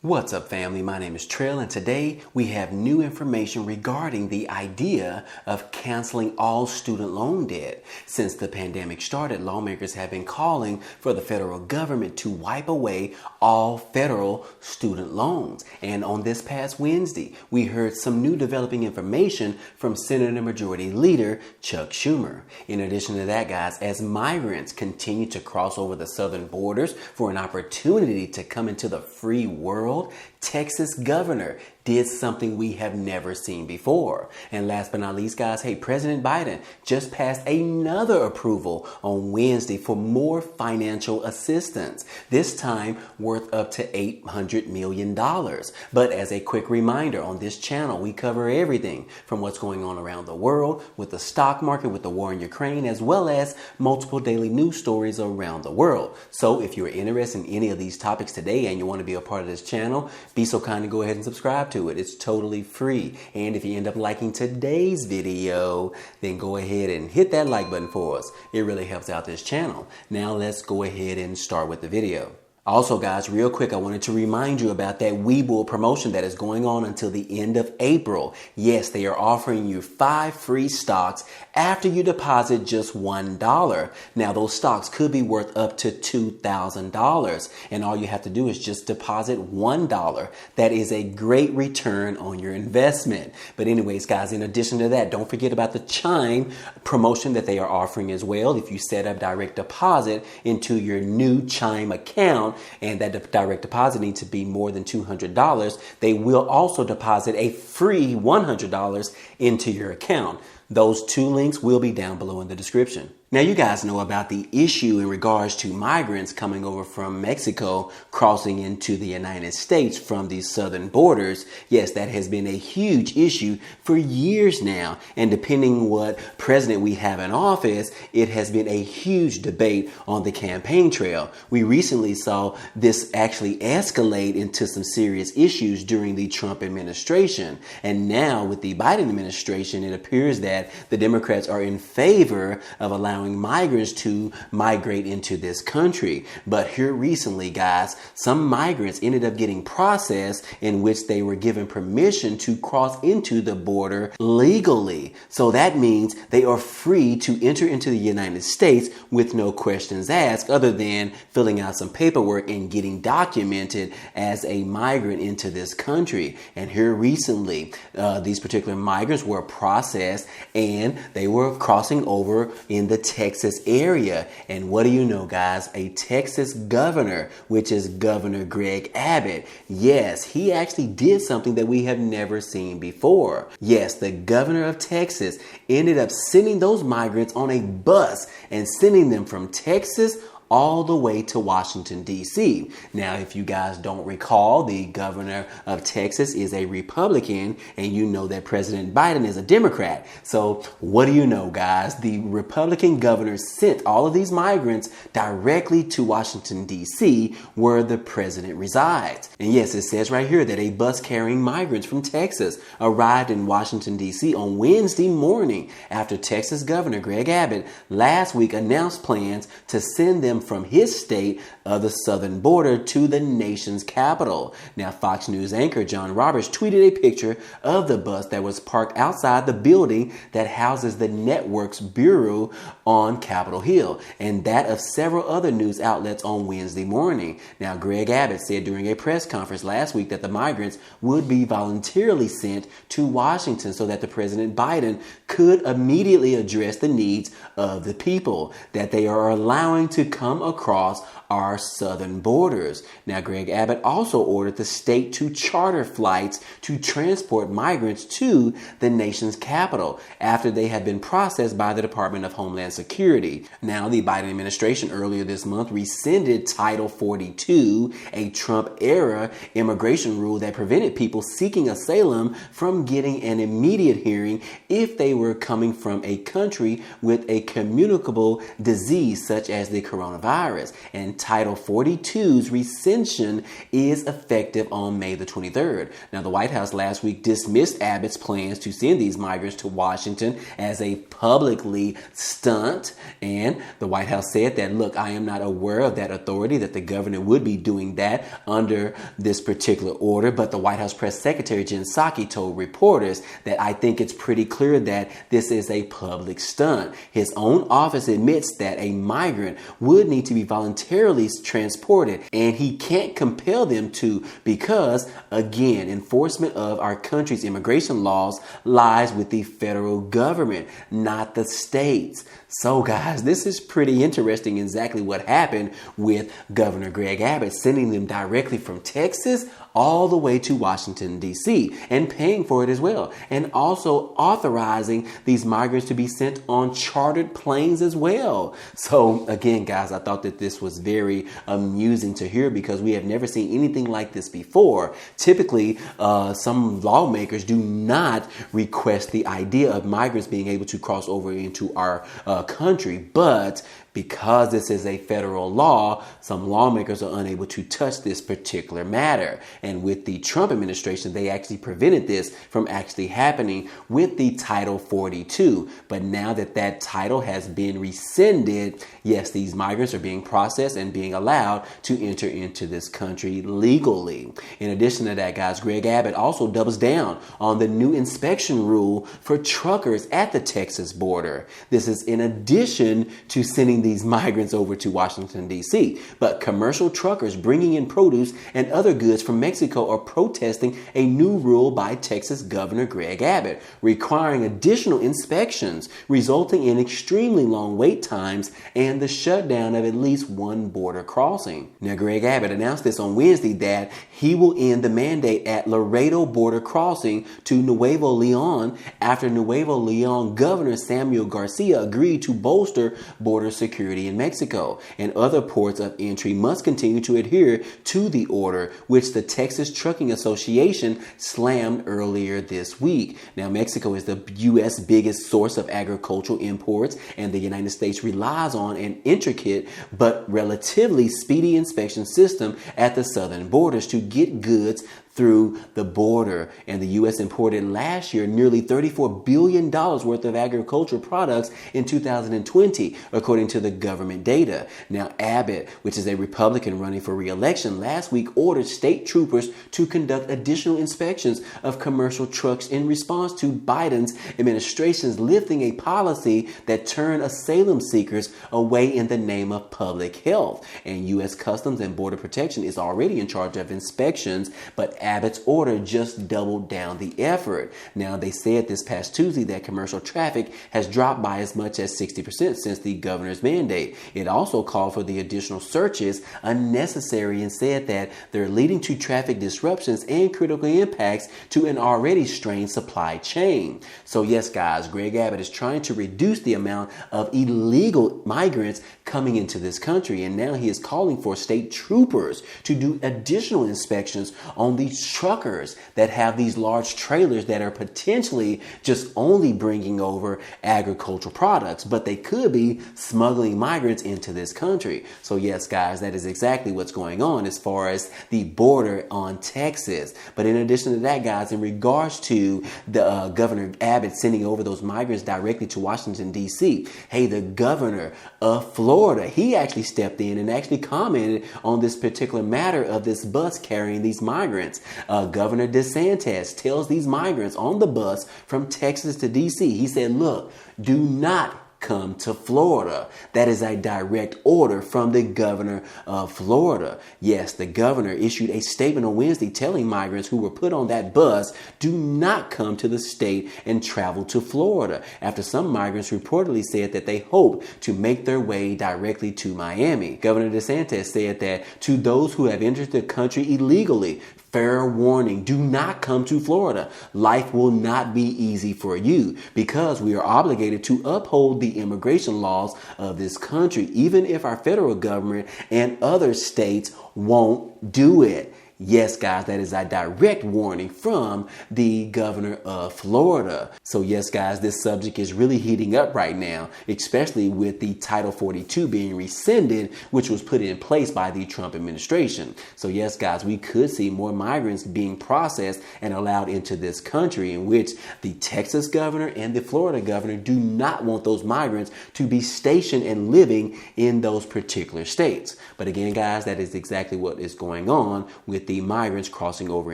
What's up, family? My name is Trail, and today we have new information regarding the idea of canceling all student loan debt. Since the pandemic started, lawmakers have been calling for the federal government to wipe away all federal student loans. And on this past Wednesday, we heard some new developing information from Senator Majority Leader Chuck Schumer. In addition to that, guys, as migrants continue to cross over the southern borders for an opportunity to come into the free world, Texas governor did something we have never seen before. And last but not least, guys, hey, President Biden just passed another approval on Wednesday for more financial assistance, this time worth up to $800 million. But as a quick reminder, on this channel, we cover everything from what's going on around the world with the stock market, with the war in Ukraine, as well as multiple daily news stories around the world. So if you're interested in any of these topics today and you want to be a part of this channel, be so kind to go ahead and subscribe to it. It's totally free. And if you end up liking today's video, then go ahead and hit that like button for us. It really helps out this channel. Now let's go ahead and start with the video. Also, guys, real quick, I wanted to remind you about that Webull promotion that is going on until the end of April. Yes, they are offering you 5 free stocks after you deposit just $1. Now, those stocks could be worth up to $2,000, and all you have to do is just deposit $1. That is a great return on your investment. But anyways, guys, in addition to that, don't forget about the Chime promotion that they are offering as well. If you set up direct deposit into your new Chime account, and that direct deposit needs to be more than $200, they will also deposit a free $100 into your account. Those 2 links will be down below in the description. Now, you guys know about the issue in regards to migrants coming over from Mexico, crossing into the United States from these southern borders. Yes, that has been a huge issue for years now. And depending what president we have in office, it has been a huge debate on the campaign trail. We recently saw this actually escalate into some serious issues during the Trump administration. And now with the Biden administration, it appears that the Democrats are in favor of allowing migrants to migrate into this country. But here recently, guys, some migrants ended up getting processed in which they were given permission to cross into the border legally. So that means they are free to enter into the United States with no questions asked, other than filling out some paperwork and getting documented as a migrant into this country. And here recently, these particular migrants were processed and they were crossing over in the Texas area. And what do you know, guys? A Texas governor, which is Governor Greg Abbott. Yes, he actually did something that we have never seen before. Yes, the governor of Texas ended up sending those migrants on a bus and sending them from Texas all the way to Washington, D.C. Now, if you guys don't recall, the governor of Texas is a Republican, and you know that President Biden is a Democrat. So what do you know, guys? The Republican governor sent all of these migrants directly to Washington, D.C., where the president resides. And yes, it says right here that a bus carrying migrants from Texas arrived in Washington, D.C. on Wednesday morning after Texas Governor Greg Abbott last week announced plans to send them from his state of the southern border to the nation's capital. Now, Fox News anchor John Roberts tweeted a picture of the bus that was parked outside the building that houses the network's bureau on Capitol Hill, and that of several other news outlets on Wednesday morning. Now, Greg Abbott said during a press conference last week that the migrants would be voluntarily sent to Washington so that the President Biden could immediately address the needs of the people that they are allowing to come across our southern borders. Now, Greg Abbott also ordered the state to charter flights to transport migrants to the nation's capital after they had been processed by the Department of Homeland Security. Now, the Biden administration earlier this month rescinded Title 42, a Trump-era immigration rule that prevented people seeking asylum from getting an immediate hearing if they were coming from a country with a communicable disease such as the coronavirus. And and Title 42's rescission is effective on May the 23rd. Now, the White House last week dismissed Abbott's plans to send these migrants to Washington as a publicly stunt. And the White House said that, look, I am not aware of that authority, that the governor would be doing that under this particular order. But the White House Press Secretary Jen Psaki told reporters that I think it's pretty clear that this is a public stunt. His own office admits that a migrant would need to be voluntarily transported, and he can't compel them to because, again, enforcement of our country's immigration laws lies with the federal government, not the states. So, guys, this is pretty interesting exactly what happened with Governor Greg Abbott, sending them directly from Texas all the way to Washington, D.C., and paying for it as well, and also authorizing these migrants to be sent on chartered planes as well. So again, guys, I thought that this was very amusing to hear because we have never seen anything like this before. Typically, some lawmakers do not request the idea of migrants being able to cross over into our country, but because this is a federal law, some lawmakers are unable to touch this particular matter. And with the Trump administration, they actually prevented this from actually happening with the Title 42. But now that that title has been rescinded, yes, these migrants are being processed and being allowed to enter into this country legally. In addition to that, guys, Greg Abbott also doubles down on the new inspection rule for truckers at the Texas border. This is in addition to sending these migrants over to Washington, D.C. But commercial truckers bringing in produce and other goods from Mexico are protesting a new rule by Texas Governor Greg Abbott, requiring additional inspections, resulting in extremely long wait times and the shutdown of at least one border crossing. Now, Greg Abbott announced this on Wednesday that he will end the mandate at Laredo border crossing to Nuevo Leon after Nuevo Leon Governor Samuel Garcia agreed to bolster border security in Mexico, and other ports of entry must continue to adhere to the order, which the Texas Trucking Association slammed earlier this week. Now, Mexico is the U.S. biggest source of agricultural imports, and the United States relies on an intricate but relatively speedy inspection system at the southern borders to get goods through the border. And the U.S. imported last year nearly $34 billion worth of agricultural products in 2020, according to the government data. Now, Abbott, which is a Republican running for re-election, last week ordered state troopers to conduct additional inspections of commercial trucks in response to Biden's administration's lifting a policy that turned asylum seekers away in the name of public health. And U.S. Customs and Border Protection is already in charge of inspections, but Abbott's order just doubled down the effort. Now, they said this past Tuesday that commercial traffic has dropped by as much as 60% since the governor's mandate. It also called for the additional searches unnecessary and said that they're leading to traffic disruptions and critical impacts to an already strained supply chain. So yes, guys, Greg Abbott is trying to reduce the amount of illegal migrants coming into this country, and now he is calling for state troopers to do additional inspections on these truckers that have these large trailers that are potentially just only bringing over agricultural products, but they could be smuggling migrants into this country. So yes, guys, that is exactly what's going on as far as the border on Texas. But in addition to that, guys, in regards to the Governor Abbott sending over those migrants directly to Washington, D.C., hey, the governor of Florida, he actually stepped in and actually commented on this particular matter of this bus carrying these migrants. Governor DeSantis tells these migrants on the bus from Texas to D.C., he said, look, do not come to Florida. That is a direct order from the governor of Florida. Yes, the governor issued a statement on Wednesday telling migrants who were put on that bus, do not come to the state and travel to Florida, after some migrants reportedly said that they hope to make their way directly to Miami. Governor DeSantis said that to those who have entered the country illegally, fair warning, do not come to Florida. Life will not be easy for you because we are obligated to uphold the immigration laws of this country, even if our federal government and other states won't do it. Yes, guys, that is a direct warning from the governor of Florida. So yes, guys, this subject is really heating up right now, especially with the Title 42 being rescinded, which was put in place by the Trump administration. So yes, guys, we could see more migrants being processed and allowed into this country, in which the Texas governor and the Florida governor do not want those migrants to be stationed and living in those particular states. But again, guys, that is exactly what is going on with the migrants crossing over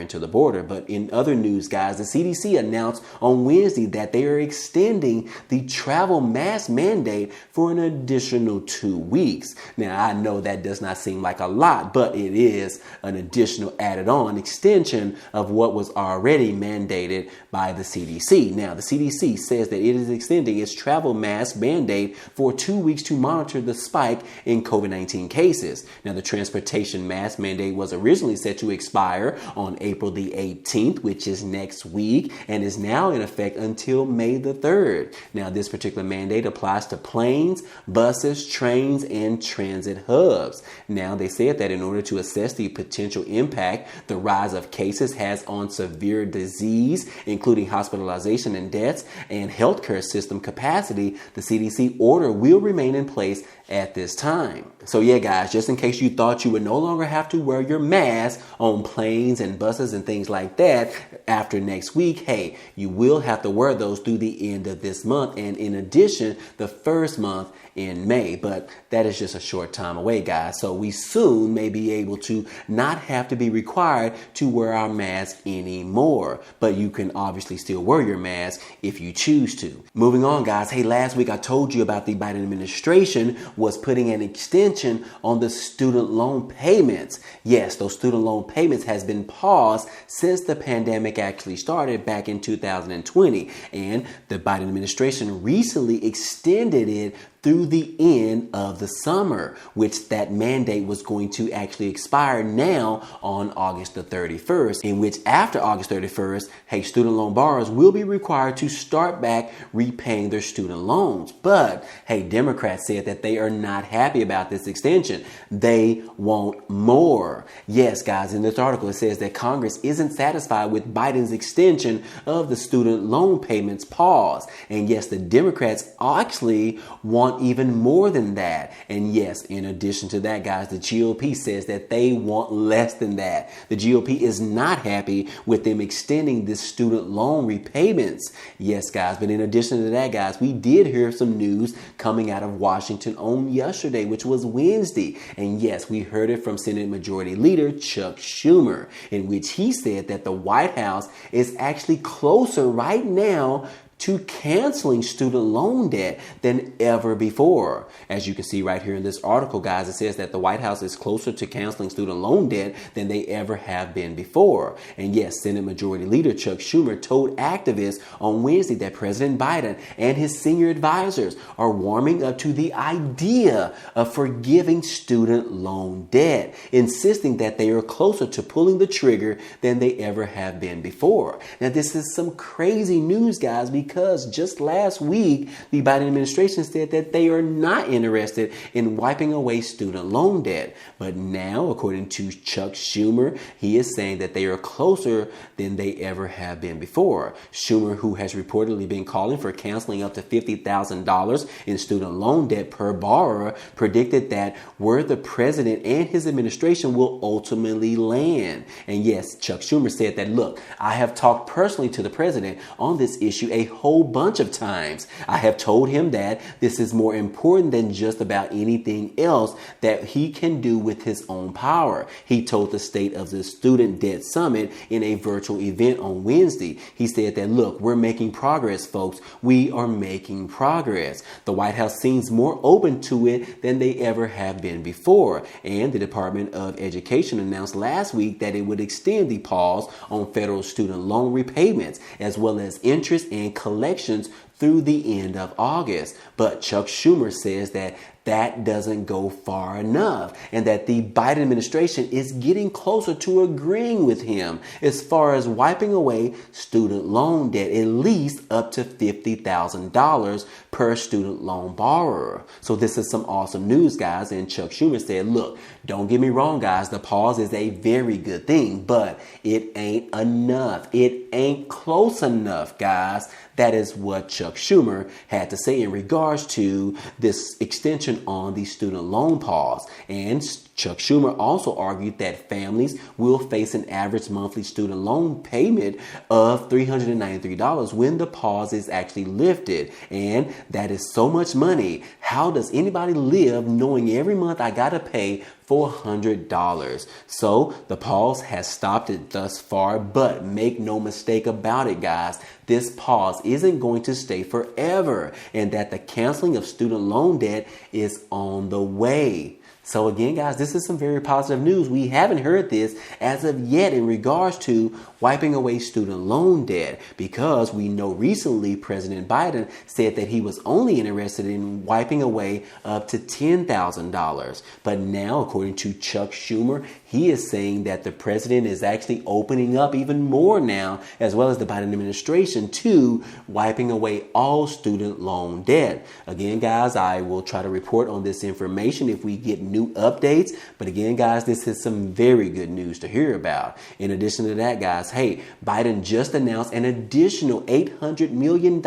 into the border. But in other news, guys, the CDC announced on Wednesday that they are extending the travel mask mandate for an additional 2 weeks. Now, I know that does not seem like a lot, but it is an additional added on extension of what was already mandated by the CDC. Now, the CDC says that it is extending its travel mask mandate for 2 weeks to monitor the spike in COVID-19 cases. Now, the transportation mask mandate was originally set to expire on April the 18th, which is next week, and is now in effect until May the 3rd. Now, this particular mandate applies to planes, buses, trains, and transit hubs. Now, they said that in order to assess the potential impact the rise of cases has on severe disease, including hospitalization and deaths, and healthcare system capacity, the CDC order will remain in place at this time. So yeah, guys, just in case you thought you would no longer have to wear your mask on planes and buses and things like that after next week, hey, you will have to wear those through the end of this month, and in addition, the first month in May. But that is just a short time away, guys. So we soon may be able to not have to be required to wear our mask anymore. But you can obviously still wear your mask if you choose to. Moving on, guys. Hey, last week I told you about the Biden administration was putting an extension on the student loan payments. Yes, those student loan payments has been paused since the pandemic actually started back in 2020. And the Biden administration recently extended it through the end of the summer, which that mandate was going to actually expire now on August the 31st, in which after August 31st, hey, student loan borrowers will be required to start back repaying their student loans. But hey, Democrats said that they are not happy about this extension. They want more. Yes, guys, in this article, it says that Congress isn't satisfied with Biden's extension of the student loan payments pause. And yes, the Democrats actually want even more than that. And yes, in addition to that, guys, the GOP says that they want less than that. The GOP is not happy with them extending this student loan repayments. Yes, guys, but in addition to that, guys, we did hear some news coming out of Washington on yesterday, which was Wednesday. And yes, we heard it from Senate Majority Leader Chuck Schumer, in which he said that the White House is actually closer right now to canceling student loan debt than ever before. As you can see right here in this article, guys, it says that the White House is closer to canceling student loan debt than they ever have been before. And yes, Senate Majority Leader Chuck Schumer told activists on Wednesday that President Biden and his senior advisors are warming up to the idea of forgiving student loan debt, insisting that they are closer to pulling the trigger than they ever have been before. Now, this is some crazy news, guys, because just last week, the Biden administration said that they are not interested in wiping away student loan debt. But now, according to Chuck Schumer, he is saying that they are closer than they ever have been before. Schumer, who has reportedly been calling for canceling up to $50,000 in student loan debt per borrower, predicted that where the president and his administration will ultimately land. And yes, Chuck Schumer said that, look, I have talked personally to the president on this issue a whole bunch of times. I have told him that this is more important than just about anything else that he can do with his own power. He told the State of the Student Debt Summit in a virtual event on Wednesday. He said that, look, we're making progress, folks. We are making progress. The White House seems more open to it than they ever have been before. And the Department of Education announced last week that it would extend the pause on federal student loan repayments, as well as interest and collections through the end of August. But Chuck Schumer says that that doesn't go far enough, and that the Biden administration is getting closer to agreeing with him as far as wiping away student loan debt, at least up to $50,000 per student loan borrower. So this is some awesome news, guys. And Chuck Schumer said, look, don't get me wrong, guys, the pause is a very good thing, but it ain't enough. It ain't close enough, guys. That is what Chuck Schumer had to say in regards to this extension on the student loan pause. And Chuck Schumer also argued that families will face an average monthly student loan payment of $393 when the pause is actually lifted. And that is so much money. How does anybody live knowing every month I gotta pay $400? So the pause has stopped it thus far, but make no mistake about it, guys, this pause isn't going to stay forever, and that the canceling of student loan debt is on the way. So again, guys, this is some very positive news. We haven't heard this as of yet in regards to wiping away student loan debt, because we know recently President Biden said that he was only interested in wiping away up to $10,000. But now, according to Chuck Schumer, he is saying that the president is actually opening up even more now, as well as the Biden administration, to wiping away all student loan debt. Again, guys, I will try to report on this information if we get new updates. But again, guys, this is some very good news to hear about. In addition to that, guys, hey, Biden just announced an additional $800 million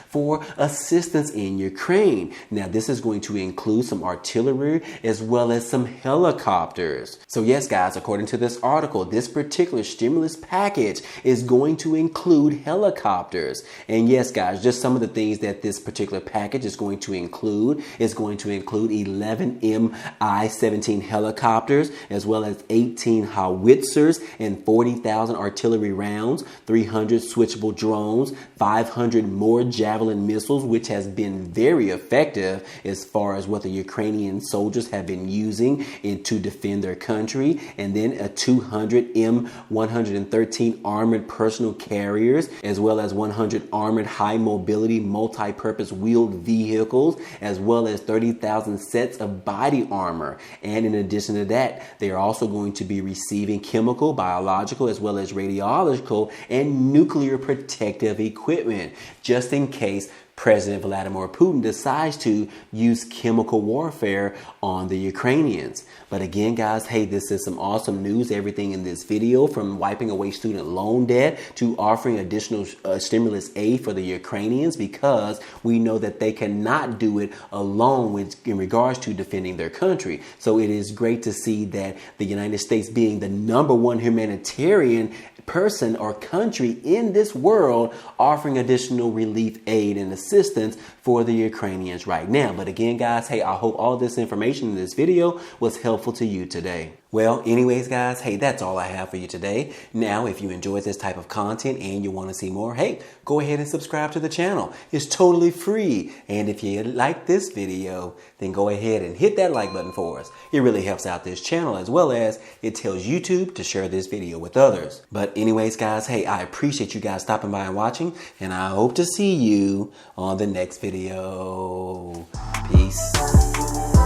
for assistance in Ukraine. Now, this is going to include some artillery as well as some helicopters. So yes, guys, according to this article, this particular stimulus package is going to include helicopters. And yes, guys, just some of the things that this particular package is going to include is going to include 11 Mi-17 helicopters, as well as 18 howitzers and 40,000 artillery rounds, 300 switchable drones, 500 more Javelin missiles, which has been very effective as far as what the Ukrainian soldiers have been using to defend their country, and then a 200 M113 armored personal carriers, as well as 100 armored high mobility multi-purpose wheeled vehicles, as well as 30,000 sets of body armor. And in addition to that, they are also going to be receiving chemical, biological, as well as radiological and nuclear protective equipment, just in case President Vladimir Putin decides to use chemical warfare on the Ukrainians. But again, guys, hey, this is some awesome news. Everything in this video, from wiping away student loan debt to offering additional stimulus aid for the Ukrainians, because we know that they cannot do it alone in regards to defending their country. So it is great to see that the United States, being the #1 humanitarian person or country in this world, offering additional relief aid and assistance for the Ukrainians right now. But again, guys, hey, I hope all this information in this video was helpful to you today. Well, anyways, guys, hey, that's all I have for you today. Now, if you enjoyed this type of content and you want to see more, hey, go ahead and subscribe to the channel. It's totally free. And if you like this video, then go ahead and hit that like button for us. It really helps out this channel, as well as it tells YouTube to share this video with others. But anyways, guys, hey, I appreciate you guys stopping by and watching, and I hope to see you on the next video. Peace.